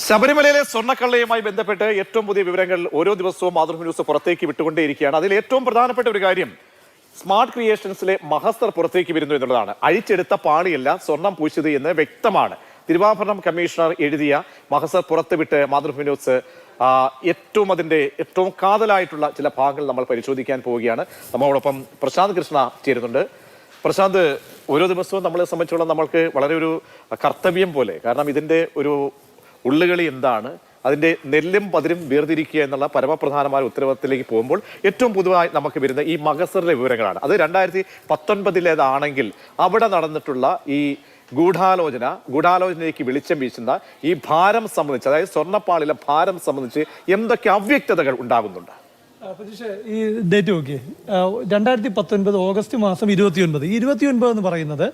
ശബരിമലയിലെ സ്വർണ്ണക്കള്ളയുമായി ബന്ധപ്പെട്ട് ഏറ്റവും പുതിയ വിവരങ്ങൾ ഓരോ ദിവസവും മാതൃഭൂമി ന്യൂസ് പുറത്തേക്ക് വിട്ടുകൊണ്ടേയിരിക്കുകയാണ്. അതിൽ ഏറ്റവും പ്രധാനപ്പെട്ട ഒരു കാര്യം സ്മാർട്ട് ക്രിയേഷൻസിലെ മഹസ്തർ പുറത്തേക്ക് വരുന്നു എന്നുള്ളതാണ്. അഴിച്ചെടുത്ത പാളിയല്ല സ്വർണം പൂശിയത് എന്ന് വ്യക്തമാണ്. തിരുവാഭരണം കമ്മീഷണർ എഴുതിയ മഹസർ പുറത്തുവിട്ട് മാതൃഭൂമി ന്യൂസ് ഏറ്റവും കാതലായിട്ടുള്ള ചില ഭാഗങ്ങൾ നമ്മൾ പരിശോധിക്കാൻ പോവുകയാണ്. നമ്മളോടൊപ്പം പ്രശാന്ത് കൃഷ്ണ ചേരുന്നുണ്ട്. പ്രശാന്ത്, ഓരോ ദിവസവും നമ്മളെ സംബന്ധിച്ചോളം നമ്മൾക്ക് വളരെ ഒരു കർത്തവ്യം പോലെ, കാരണം ഇതിന്റെ ഒരു ഉള്ളുകളി എന്താണ്, അതിന്റെ നെല്ലും പതിരും വേർതിരിക്കുക എന്നുള്ള പരമപ്രധാനമായ ഉത്തരവാദിത്തത്തിലേക്ക് പോകുമ്പോൾ ഏറ്റവും പൊതുവായി നമുക്ക് വരുന്ന ഈ മഹസറിലെ വിവരങ്ങളാണ്. അത് 2019 അവിടെ നടന്നിട്ടുള്ള ഈ ഗൂഢാലോചനയിലേക്ക് വെളിച്ചം വീശുന്ന ഈ ഭാരം സംബന്ധിച്ച്, അതായത് സ്വർണ്ണപ്പാളിലെ ഭാരം സംബന്ധിച്ച് എന്തൊക്കെ അവ്യക്തതകൾ ഉണ്ടാകുന്നുണ്ട്? ഈ ഡേറ്റ് നോക്കിയേ, 2019 ഓഗസ്റ്റ് മാസം 29 എന്ന് പറയുന്നത്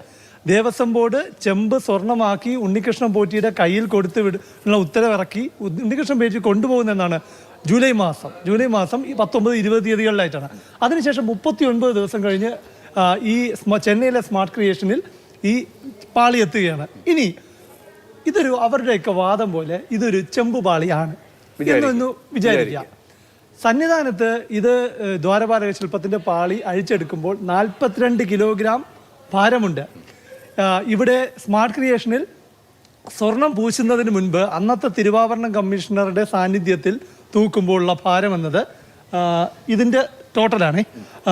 ദേവസ്വം ബോർഡ് ചെമ്പ് സ്വർണമാക്കി ഉണ്ണികൃഷ്ണൻ പോറ്റിയുടെ കയ്യിൽ കൊടുത്ത് വിടുന്ന ഉത്തരവിറക്കി ഉണ്ണികൃഷ്ണൻ പോറ്റി കൊണ്ടുപോകുന്നതെന്നാണ്. ജൂലൈ മാസം 19, 20 തീയതികളിലായിട്ടാണ്. അതിനുശേഷം 39 ദിവസം കഴിഞ്ഞ് ഈ ചെന്നൈയിലെ സ്മാർട്ട് ക്രിയേഷനിൽ ഈ പാളി എത്തുകയാണ്. ഇനി ഇതൊരു അവരുടെയൊക്കെ വാദം പോലെ ഇതൊരു ചെമ്പ് പാളിയാണ് എന്നൊന്ന് വിചാരിക്കാം. സന്നിധാനത്ത് ഇത് ദ്വാരപാലക ശില്പത്തിന്റെ പാളി അഴിച്ചെടുക്കുമ്പോൾ 42 കിലോഗ്രാം ഭാരമുണ്ട്. ഇവിടെ സ്മാർട്ട് ക്രിയേഷനിൽ സ്വർണം പൂശുന്നതിന് മുൻപ് അന്നത്തെ തിരുവാഭരണം കമ്മീഷണറുടെ സാന്നിധ്യത്തിൽ തൂക്കുമ്പോഴുള്ള ഭാരം എന്നത് ഇതിന്റെ ടോട്ടലാണ്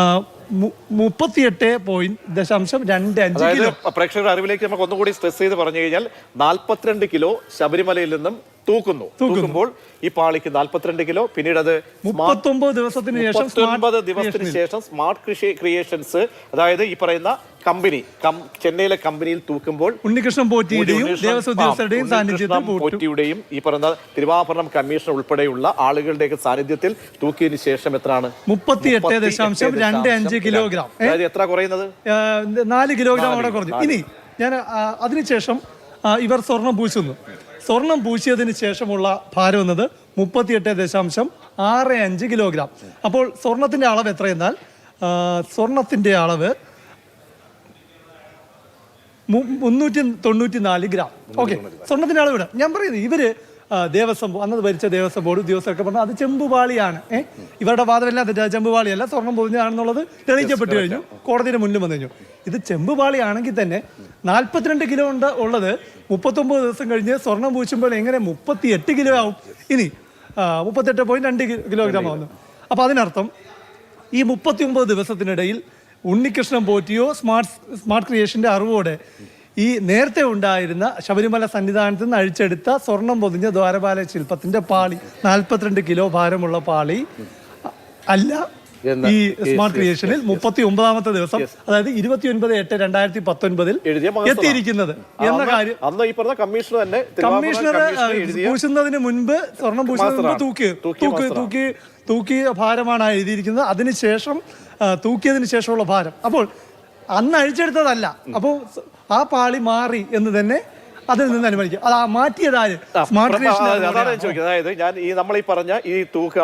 38.25 കിലോ. പ്രേക്ഷകരുടെ അറിവിലേക്ക് നമുക്ക് ഒന്നുകൂടി സ്ട്രെസ് ചെയ്ത് പറഞ്ഞു കഴിഞ്ഞാൽ 42 കിലോ ശബരിമലയിൽ നിന്നും തൂക്കുമ്പോൾ ഈ പാളിക്ക് 42 കിലോ. പിന്നീട് അത് 39 ദിവസത്തിന് ശേഷം സ്മാർട്ട് ക്രിയേഷൻസ്, അതായത് ഈ പറയുന്ന കമ്പനി, ചെന്നൈയിലെ കമ്പനിയിൽ തൂക്കുമ്പോൾ ഉണ്ണികൃഷ്ണൻ പോറ്റിയുടെയും പോറ്റിയുടെയും ഈ പറയുന്ന തിരുവാഭരണം കമ്മീഷൻ ഉൾപ്പെടെയുള്ള ആളുകളുടെയൊക്കെ സാന്നിധ്യത്തിൽ തൂക്കിയതിനു ശേഷം എത്രയാണ്? 38.25 കിലോഗ്രാം. അതായത് എത്ര കുറയുന്നത്? 4 കിലോഗ്രാം അവിടെ കുറഞ്ഞു. ഇനി ഞാൻ അതിനുശേഷം ഇവർ സ്വർണം പൂശിയതിന് ശേഷമുള്ള ഭാരം എന്നത് 38.65 കിലോഗ്രാം. അപ്പോൾ സ്വർണത്തിന്റെ അളവ് എത്രയെന്നാൽ സ്വർണത്തിന്റെ അളവ് 394 ഗ്രാം. ഓക്കെ, സ്വർണത്തിന്റെ അളവ് ഇവിടെ ഞാൻ പറയുന്നത് ഇവര് അന്നത് ഭരിച്ച ദേവസ്വം ബോർഡ് ഉദ്യോഗസ്ഥരൊക്കെ പറഞ്ഞു അത് ചെമ്പുപാളിയാണ്. ഇവരുടെ വാദമെല്ലാം ചെമ്പുപാളിയല്ല, സ്വർണം പൊതിഞ്ഞാണെന്നുള്ളത് തെളിയിക്കപ്പെട്ടു കഴിഞ്ഞു, കോടതിയുടെ മുന്നിൽ വന്നു കഴിഞ്ഞു. ഇത് ചെമ്പുപാളിയാണെങ്കിൽ തന്നെ 42 കിലോ ഉള്ളത് 39 ദിവസം കഴിഞ്ഞ് സ്വർണം പൂശുമ്പോൾ എങ്ങനെ 38 കിലോ ആവും? ഇനി 38.2 കിലോഗ്രാം ആവുന്നു. അപ്പൊ അതിനർത്ഥം ഈ 39 ദിവസത്തിനിടയിൽ ഉണ്ണികൃഷ്ണൻ പോറ്റിയോ സ്മാർട്ട് ക്രിയേഷന്റെ അറിവോടെ ഈ നേരത്തെ ഉണ്ടായിരുന്ന ശബരിമല സന്നിധാനത്ത് നിന്ന് അഴിച്ചെടുത്ത സ്വർണം പൊതിഞ്ഞ ദ്വാരപാലക ശില്പത്തിന്റെ പാളി, 42 കിലോ ഭാരമുള്ള പാളി അല്ല ഈ സ്മാർട്ട് ക്രിയേഷനിൽ 39ാമത്തെ ദിവസം, അതായത് 29/8/2019 എത്തിയിരിക്കുന്നത് എന്ന കാര്യം കമ്മീഷണർ പൂശുന്നതിന് മുൻപ് സ്വർണം പൂശുന്നതിന് തൂക്കിയ ഭാരമാണ് എഴുതിയിരിക്കുന്നത്. അതിനുശേഷം തൂക്കിയതിനു ശേഷമുള്ള ഭാരം. അപ്പോൾ അന്ന് അഴിച്ചെടുത്തതല്ല. അപ്പോൾ ആ പാളി മാറി എന്ന് തന്നെ അതിൽ നിന്ന് അനുമാനിക്കാം. അത് മാറ്റിയതാര്? Smart creation. അതാണ് ചോദിക്കുന്നത്. അതായത് ഞാൻ നമ്മൾ ഈ പറഞ്ഞ ഈ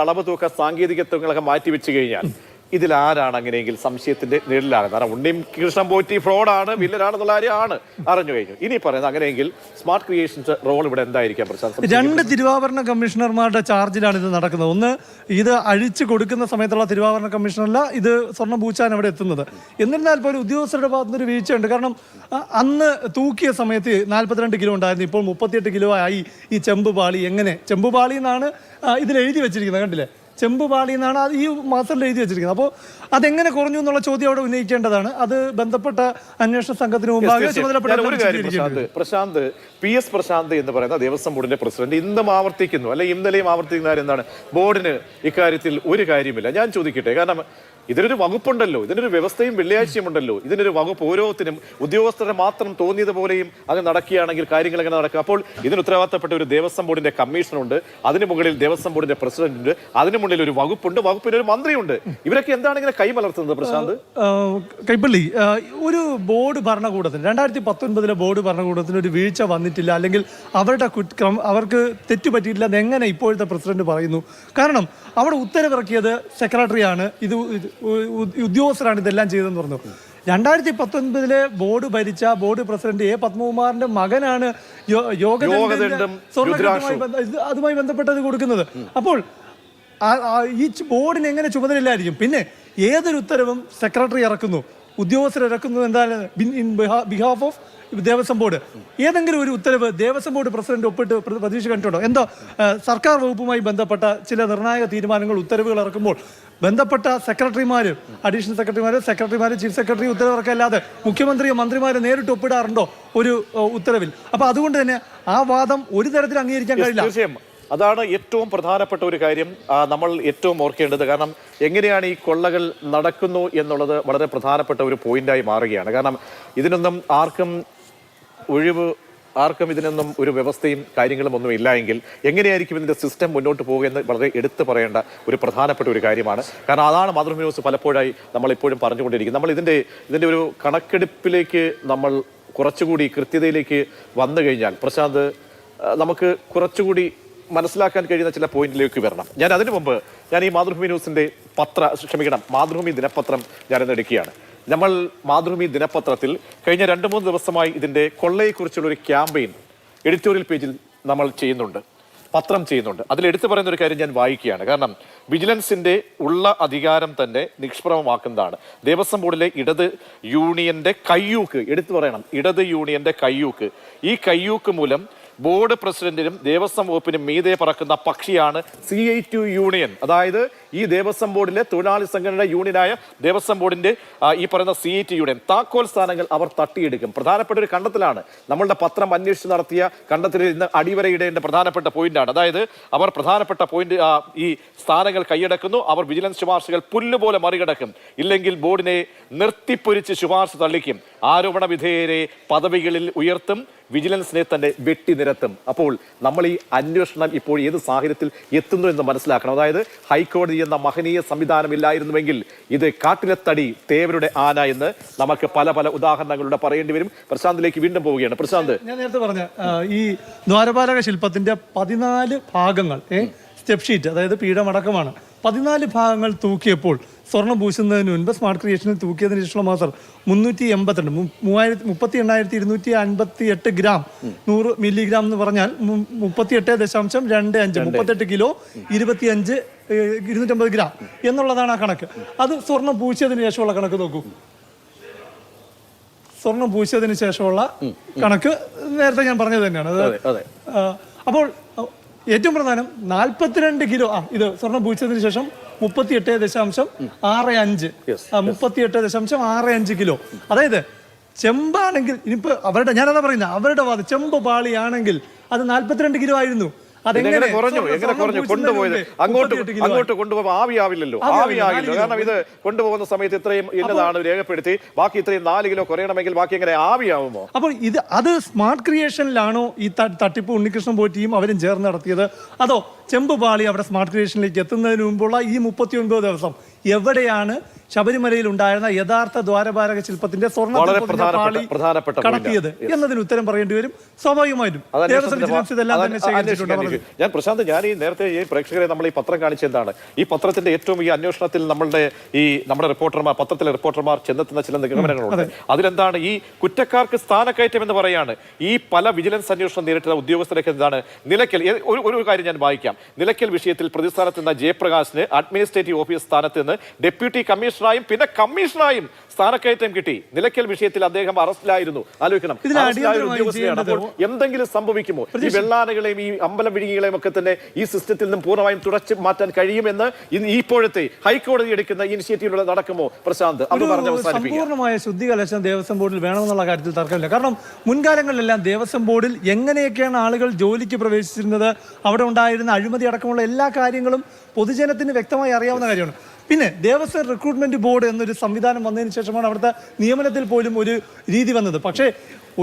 അളവ് തൂക്ക സാങ്കേതികത്വങ്ങളൊക്കെ മാറ്റി വെച്ച് കഴിഞ്ഞാൽ ഇതിൽ ആരാണ് അങ്ങനെയെങ്കിൽ സംശയത്തിന്റെ നിഴലിലാണ്. കാരണം ഉണ്ണികൃഷ്ണൻ പോറ്റി ഫ്രോഡാണ്, വില്ലനാണെന്നുള്ള കാര്യമാണ് അറിഞ്ഞു കഴിഞ്ഞു. ഇനി പറയുന്നത് അങ്ങനെയെങ്കിൽ സ്മാർട്ട് ക്രിയേഷൻസ് റോൾ ഇവിടെ എന്തായിരിക്കാം? പ്രശാന്ത്, 2 തിരുവാഭരണ കമ്മീഷണർമാരുടെ ചാർജിലാണ് ഇത് നടക്കുന്നത്. ഒന്ന്, ഇത് അഴിച്ചു കൊടുക്കുന്ന സമയത്തുള്ള തിരുവാഭരണ കമ്മീഷണറല്ല, ഇത് സ്വർണ്ണം പൂച്ചാൻ അവിടെ എത്തുന്നത്. എന്നിരുന്നാൽ പോലും ഉദ്യോഗസ്ഥരുടെ ഭാഗത്തുനിന്ന് ഒരു വീഴ്ചയുണ്ട്. കാരണം അന്ന് തൂക്കിയ സമയത്ത് 42 കിലോ ഉണ്ടായിരുന്നു, ഇപ്പോൾ 38 കിലോ ആയി. ഈ ചെമ്പുപാളി എങ്ങനെ? ചെമ്പുപാളി എന്നാണ് ഇതിൽ എഴുതി വെച്ചിരിക്കുന്നത്, കണ്ടില്ലേ? ചെമ്പുപാളി എന്നാണ് ഈ മാസത്തിൽ എഴുതി വെച്ചിരിക്കുന്നത്. അപ്പോൾ അതെങ്ങനെ കുറഞ്ഞു എന്നുള്ള ചോദ്യം അവിടെ ഉന്നയിക്കേണ്ടതാണ്. അത് ബന്ധപ്പെട്ട അന്വേഷണ സംഘത്തിന് മുമ്പാകെ പ്രശാന്ത് PS പ്രശാന്ത് എന്ന് പറയുന്ന ദേവസ്വം ബോർഡിന്റെ പ്രസിഡന്റ് ഇന്നും ആവർത്തിക്കുന്നു, അല്ലെ ഇന്നലെയും ആവർത്തിക്കുന്ന കാര്യം എന്താണ്? ബോർഡിന് ഇക്കാര്യത്തിൽ ഒരു കാര്യമില്ല. ഞാൻ ചോദിക്കട്ടെ, കാരണം ഇതിനൊരു വകുപ്പുണ്ടല്ലോ, ഇതിനൊരു വ്യവസ്ഥയും വെള്ളിയാഴ്ചയും ഉണ്ടല്ലോ. ഇതിനൊരു വകുപ്പ് ഓരോത്തിനും ഉദ്യോഗസ്ഥരെ മാത്രം തോന്നിയതുപോലെയും അത് നടക്കുകയാണെങ്കിൽ കാര്യങ്ങൾ എങ്ങനെ നടക്കുക? അപ്പോൾ ഇതിന് ഉത്തരവാദിത്തപ്പെട്ട ഒരു ദേവസ്വം ബോർഡിന്റെ കമ്മീഷണറുണ്ട്, അതിന് മുകളിൽ ദേവസ്വം ബോർഡിന്റെ പ്രസിഡന്റ് ഉണ്ട്, അതിന് മുന്നിൽ ഒരു വകുപ്പുണ്ട്, വകുപ്പിന് ഒരു മന്ത്രിയുണ്ട്. ഇവരൊക്കെ എന്താണ് ഇങ്ങനെ കൈമലർത്തുന്നത്? പ്രശാന്ത്, കൈപ്പള്ളി, ഒരു ബോർഡ് ഭരണകൂടത്തിന് 2019 ബോർഡ് ഭരണകൂടത്തിന് ഒരു വീഴ്ച വന്നിട്ടില്ല, അല്ലെങ്കിൽ അവർക്ക് തെറ്റുപറ്റിയിട്ടില്ല എങ്ങനെ ഇപ്പോഴത്തെ പ്രസിഡന്റ് പറയുന്നു? കാരണം അവിടെ ഉത്തരവിറക്കിയത് സെക്രട്ടറിയാണ്, ഇത് ഉദ്യോഗസ്ഥരാണ് ഇതെല്ലാം ചെയ്തതെന്ന് പറഞ്ഞു. 2019 ബോർഡ് ഭരിച്ച ബോർഡ് പ്രസിഡന്റ് എ പത്മകുമാറിന്റെ മകനാണ് യോഗദണ്ഡം അതുമായി ബന്ധപ്പെട്ടത് കൊടുക്കുന്നത്. അപ്പോൾ ഈ ബോർഡിന് എങ്ങനെ ചുമതലയില്ലായിരിക്കും? പിന്നെ ഏതൊരു ഉത്തരവും സെക്രട്ടറി ഇറക്കുന്നു, ഉദ്യോഗസ്ഥർ ഇറക്കുന്നത് എന്താണ് in behalf of Devaswom board. ഏതെങ്കിലും ഒരു ഉത്തരവ് ദേവസ്വം ബോർഡ് പ്രസിഡന്റ് ഒപ്പിട്ട് പ്രതീക്ഷ കണ്ടിട്ടുണ്ടോ? എന്തോ സർക്കാർ വകുപ്പുമായി ബന്ധപ്പെട്ട ചില നിർണായക തീരുമാനങ്ങൾ, ഉത്തരവുകൾ ഇറക്കുമ്പോൾ ബന്ധപ്പെട്ട സെക്രട്ടറിമാര്, അഡീഷണൽ സെക്രട്ടറിമാര്, ചീഫ് സെക്രട്ടറി ഉത്തരവിറക്കല്ലാതെ മുഖ്യമന്ത്രിയോ മന്ത്രിമാരോ നേരിട്ട് ഒപ്പിടാറുണ്ടോ ഒരു ഉത്തരവിൽ? അപ്പൊ അതുകൊണ്ട് തന്നെ ആ വാദം ഒരു തരത്തിൽ അംഗീകരിക്കാൻ കഴിയില്ല. അതാണ് ഏറ്റവും പ്രധാനപ്പെട്ട ഒരു കാര്യം നമ്മൾ ഏറ്റവും ഓർക്കേണ്ടത്. കാരണം എങ്ങനെയാണ് ഈ കൊള്ളകൾ നടക്കുന്നു എന്നുള്ളത് വളരെ പ്രധാനപ്പെട്ട ഒരു പോയിന്റായി മാറുകയാണ്. കാരണം ഇതിനൊന്നും ഇതിനൊന്നും ഒരു വ്യവസ്ഥയും കാര്യങ്ങളും ഒന്നും ഇല്ല എങ്കിൽ എങ്ങനെയായിരിക്കും ഇതിന്റെ സിസ്റ്റം മുന്നോട്ട് പോകുക എന്ന് വളരെ എടുത്തു പറയേണ്ട ഒരു പ്രധാനപ്പെട്ട ഒരു കാര്യമാണ്. കാരണം അതാണ് മാതൃഭൂമി ന്യൂസ് പലപ്പോഴായി നമ്മൾ ഇപ്പോഴും പറഞ്ഞുകൊണ്ടിരിക്കുന്നത്. നമ്മൾ ഇതിന്റെ ഒരു കണക്കെടുപ്പിലേക്ക് നമ്മൾ കുറച്ചുകൂടി കൃത്യതയിലേക്ക് വന്നു കഴിഞ്ഞാൽ പ്രശാന്ത്, നമുക്ക് കുറച്ചുകൂടി മനസ്സിലാക്കാൻ കഴിയുന്ന ചില പോയിന്റിലേക്ക് വരണം. ഞാൻ അതിനു മുമ്പ് ഈ മാതൃഭൂമി ന്യൂസിന്റെ മാതൃഭൂമി ദിനപത്രം ഞാനിന്ന് എടുക്കുകയാണ്. നമ്മൾ മാതൃഭൂമി ദിനപത്രത്തിൽ കഴിഞ്ഞ 2-3 ദിവസമായി ഇതിന്റെ കൊള്ളയെക്കുറിച്ചുള്ള ഒരു ക്യാമ്പയിൻ എഡിറ്റോറിയൽ പേജിൽ നമ്മൾ പത്രം ചെയ്യുന്നുണ്ട്. അതിൽ എടുത്തു പറയുന്ന ഒരു കാര്യം ഞാൻ വായിക്കുകയാണ്. കാരണം വിജിലൻസിന്റെ ഉള്ള അധികാരം തന്നെ നിഷ്പ്രഭമാക്കുന്നതാണ്. ദേവസ്വം ബോർഡിലെ ഇടത് യൂണിയന്റെ കയ്യൂക്ക്, എടുത്തു പറയണം, ഇടത് യൂണിയന്റെ കയ്യൂക്ക്. ഈ കയ്യൂക്ക് മൂലം ബോർഡ് പ്രസിഡന്റിനും ദേവസ്വം വകുപ്പിനും മീതെ പറക്കുന്ന പക്ഷിയാണ് CITU യൂണിയൻ. അതായത് ഈ ദേവസ്വം ബോർഡിലെ തൊഴിലാളി സംഘടനയുടെ യൂണിയനായ ദേവസ്വം ബോർഡിന്റെ ഈ പറയുന്ന CITU യൂണിയൻ താക്കോൽ സ്ഥാനങ്ങൾ അവർ തട്ടിയെടുക്കും. പ്രധാനപ്പെട്ട ഒരു കണ്ടെത്തലാണ്. നമ്മളുടെ പത്രം അന്വേഷിച്ച് നടത്തിയ കണ്ടെത്തലിൽ ഇന്ന് അടിവരയിടേണ്ട പ്രധാനപ്പെട്ട പോയിന്റാണ്. അതായത് അവർ പ്രധാനപ്പെട്ട പോയിന്റ് ഈ സ്ഥാനങ്ങൾ കൈയടക്കുന്നു. അവർ വിജിലൻസ് ശുപാർശകൾ പുല്ലുപോലെ മറികടക്കും. ഇല്ലെങ്കിൽ ബോർഡിനെ നിർത്തിപ്പൊരിച്ച് ശുപാർശ തള്ളിക്കും. ആരോപണ വിധേയരെ പദവികളിൽ ഉയർത്തും. വിജിലൻസിനെ തന്നെ വെട്ടിനിരത്തും. അപ്പോൾ നമ്മൾ ഈ അന്വേഷണം ഇപ്പോൾ ഏത് സാഹചര്യത്തിൽ എത്തുന്നു എന്ന് മനസ്സിലാക്കണം. അതായത് ഹൈക്കോടതി എന്ന മഹനീയ സംവിധാനം ഇല്ലായിരുന്നുവെങ്കിൽ ഇത് കാട്ടിലെത്തടി തേവരുടെ ആന എന്ന് നമുക്ക് പല പല ഉദാഹരണങ്ങളുടെ പറയേണ്ടി വരും. പ്രശാന്തിലേക്ക് വീണ്ടും പോവുകയാണ്. പ്രശാന്ത്, ഞാൻ നേരത്തെ പറഞ്ഞ ഈ ദ്വാരപാലക ശില്പത്തിന്റെ 14 ഭാഗങ്ങൾ സ്റ്റെപ്പ് ഷീറ്റ്, അതായത് പീഠമടക്കമാണ്. 14 ഭാഗങ്ങൾ തൂക്കിയപ്പോൾ സ്വർണ്ണം പൂശുന്നതിന് മുൻപ് സ്മാർട്ട് ക്രിയേഷനിൽ തൂക്കിയതിന് ശേഷമുള്ള മാസം 38 ഗ്രാം 100 മില്ലിഗ്രാം എന്ന് പറഞ്ഞാൽ 38.25 38 കിലോ 250 ഗ്രാം എന്നുള്ളതാണ് ആ കണക്ക്. അത് സ്വർണ്ണം പൂശിയതിന് ശേഷമുള്ള കണക്ക് നോക്കൂ. സ്വർണ്ണം പൂശിയതിന് ശേഷമുള്ള കണക്ക് നേരത്തെ ഞാൻ പറഞ്ഞത് തന്നെയാണ്. അപ്പോൾ ഏറ്റവും പ്രധാനം 42 കിലോ ഇത് സ്വർണ്ണം പൂശിയതിന് ശേഷം 38.65 കിലോ. അതായത് ചെമ്പാണെങ്കിൽ ഇനിയിപ്പോ ഞാനതാ പറയുന്നത്, അവരുടെ വാദം ചെമ്പ് പാളിയാണെങ്കിൽ അത് 42 കിലോ ആയിരുന്നു. എങ്ങനെ കുറഞ്ഞു കൊണ്ടുപോയത്? അങ്ങോട്ട് കൊണ്ടുപോകുമ്പോൾ ആവിയാവില്ലല്ലോ, ആവിയാകില്ല. കാരണം ഇത് കൊണ്ടുപോകുന്ന സമയത്ത് ഇത്രയും ഇന്നതാണ് രേഖപ്പെടുത്തി, ബാക്കി ഇത്രയും 4 കിലോ കുറയണമെങ്കിൽ ബാക്കി എങ്ങനെ ആവിയാവുമോ? അപ്പോൾ അത് സ്മാർട്ട് ക്രിയേഷനിലാണോ ഈ തട്ടിപ്പ് ഉണ്ണികൃഷ്ണൻ പോറ്റിയും അവരും ചേർന്ന് നടത്തിയത്? അതോ ചെമ്പ് പാളി അവിടെ സ്മാർട്ട് ക്രിയേഷനിലേക്ക് എത്തുന്നതിന് മുമ്പുള്ള ഈ 39 ദിവസം എവിടെയാണ് ശബരിമലയിൽ ഉണ്ടായിരുന്ന യഥാർത്ഥ ദ്വാരപാലക ശില്പത്തിന്റെ സ്വർണ്ണ കടത്തിയത് എന്നതിന് ഉത്തരം പറയേണ്ടി വരും സ്വാഭാവികമായിട്ടും. ഞാൻ പ്രശാന്ത്, ഞാൻ ഈ നേരത്തെ ഈ പ്രേക്ഷകരെ നമ്മൾ ഈ പത്രം കാണിച്ചെന്താണ് ഈ പത്രത്തിന്റെ ഏറ്റവും ഈ അന്വേഷണത്തിൽ നമ്മുടെ റിപ്പോർട്ടർമാർ, പത്രത്തിലെ റിപ്പോർട്ടർമാർ ചെന്നെത്തുന്ന ചില നിഗമനങ്ങളുണ്ട്. അതിലെന്താണ് ഈ കുറ്റക്കാർക്ക് സ്ഥാനക്കയറ്റം എന്ന് പറയാണ്. ഈ പല വിജിലൻസ് അന്വേഷണം നേരിട്ടുള്ള ഉദ്യോഗസ്ഥരൊക്കെ എന്താണ് നിലയ്ക്കൽ ഒരു കാര്യം ഞാൻ വായിക്കാം. നിലയ്ക്കൽ വിഷയത്തിൽ പ്രതിസ്ഥാനത്ത് നിന്ന ജയപ്രകാശിന് അഡ്മിനിസ്ട്രേറ്റീവ് ഓഫീസ് സ്ഥാനത്ത് നിന്ന് ഡെപ്യൂട്ടി കമ്മീഷണറായും പിന്നെ കമ്മീഷണറായും സ്ഥാനക്കയറ്റം കിട്ടി. നിലയ്ക്കൽ വിഷയത്തിൽ അദ്ദേഹം അറസ്റ്റിലായിരുന്നു. ആലോചിക്കണം, എന്തെങ്കിലും സംഭവിക്കുമോ? ഈ വെള്ളാനകളെയും ഈ അമ്പലം വിഴുങ്ങികളെയും ഒക്കെ തന്നെ ഈ സിസ്റ്റത്തിൽ നിന്നും പൂർണ്ണമായും തുടച്ചു മാറ്റാൻ കഴിയുമെന്ന് ഇപ്പോഴത്തെ ഹൈക്കോടതി എടുക്കുന്ന ഇനിഷ്യേറ്റീവ് നടക്കുമോ? പ്രശാന്ത്, അത് പറഞ്ഞ് അവസാനിപ്പിക്കുക. സമ്പൂർണ്ണമായ ശുദ്ധികലശം ദേവസ്വം ബോർഡിൽ വേണമെന്നുള്ള കാര്യത്തിൽ തർക്കമില്ല. കാരണം മുൻകാലങ്ങളിലെല്ലാം ദേവസ്വം ബോർഡിൽ എങ്ങനെയൊക്കെയാണ് ആളുകൾ ജോലിക്ക് പ്രവേശിച്ചിരുന്നത്, അവിടെ ഉണ്ടായിരുന്ന അഴിമതി അടക്കമുള്ള എല്ലാ കാര്യങ്ങളും പൊതുജനത്തിന് വ്യക്തമായി അറിയാവുന്ന കാര്യമാണ്. പിന്നെ ദേവസ്വം റിക്രൂട്ട്മെന്റ് ബോർഡ് എന്നൊരു സംവിധാനം വന്നതിന് ശേഷമാണ് അവിടുത്തെ നിയമനത്തിൽ പോലും ഒരു രീതി വന്നത്. പക്ഷേ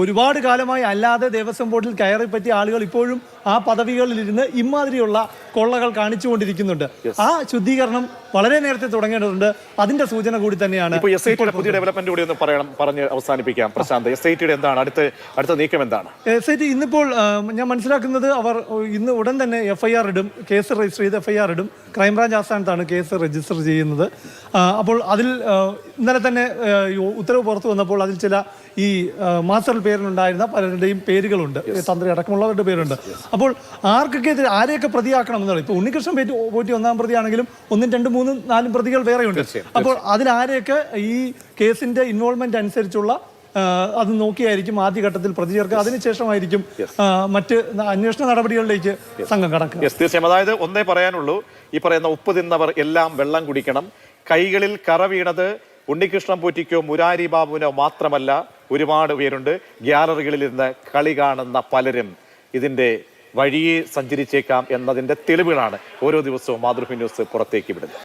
ഒരുപാട് കാലമായി അല്ലാതെ ദേവസ്വം ബോർഡിൽ കയറി പറ്റിയ ആളുകൾ ഇപ്പോഴും ആ പദവികളിലിരുന്ന് ഇമാതിരിയുള്ള കൊള്ളകൾ കാണിച്ചുകൊണ്ടിരിക്കുന്നുണ്ട്. ആ ശുദ്ധീകരണം വളരെ നേരത്തെ തുടങ്ങേണ്ടതുണ്ട്. അതിന്റെ സൂചന കൂടി തന്നെയാണ്. SITയുടെ പുതിയ ഡെവലപ്മെന്റ് കൂടി ഒന്ന് പറഞ്ഞ് അവസാനിപ്പിക്കാം. പ്രശാന്ത്, SITയുടെ എന്താണ് അടുത്ത നീക്കം എന്താണ്? SIT ഇന്നിപ്പോൾ ഞാൻ മനസ്സിലാക്കുന്നത് അവർ ഇന്ന് ഉടൻ തന്നെ FIR ഇടും, കേസ് രജിസ്റ്റർ ചെയ്ത് FIR ഇടും. ക്രൈംബ്രാഞ്ച് ആസ്ഥാനത്താണ് കേസ് രജിസ്റ്റർ ചെയ്യുന്നത്. അപ്പോൾ അതിൽ ഇന്നലെ തന്നെ ഉത്തരവ് പുറത്തു വന്നപ്പോൾ അതിൽ ചില ഈ മാസ്റ്റർ പേരിലുണ്ടായിരുന്ന പലരുടെയും പേരുകളുണ്ട്, തന്ത്രി അടക്കമുള്ളവരുടെ പേരുണ്ട്. അപ്പോൾ ആരെയൊക്കെ പ്രതിയാക്കണം എന്നാണ്. ഇപ്പോൾ ഉണ്ണികൃഷ്ണൻ പോറ്റി ഒന്നാം പ്രതിയാണെങ്കിലും 1, 2, 3, 4 പ്രതികൾ വേറെയുണ്ട്. അപ്പോൾ അതിലാരെയൊക്കെ ഈ കേസിന്റെ ഇൻവോൾവ്മെന്റ് അനുസരിച്ചുള്ള അത് നോക്കിയായിരിക്കും ആദ്യഘട്ടത്തിൽ പ്രതി ചേർക്കുക. അതിനുശേഷമായിരിക്കും മറ്റ് അന്വേഷണ നടപടികളിലേക്ക് സംഘം കടക്കുക. തീർച്ചയായും. അതായത് ഒന്നേ പറയാനുള്ളൂ, ഈ പറയുന്ന ഉപ്പ് തിന്നവർ എല്ലാം വെള്ളം കുടിക്കണം. കൈകളിൽ കറ വീണത് ഉണ്ണികൃഷ്ണൻ പോറ്റിക്കോ മുരാരി ബാബുവിനോ മാത്രമല്ല, ഒരുപാട് പേരുണ്ട്. ഗ്യാലറികളിൽ ഇരുന്ന് കളി കാണുന്ന പലരും ഇതിന്റെ വഴിയെ സഞ്ചരിച്ചേക്കാം എന്നതിന്റെ തെളിവുകളാണ് ഓരോ ദിവസവും മാതൃഭൂമി ന്യൂസ് പുറത്തേക്ക് വിടുന്നത്.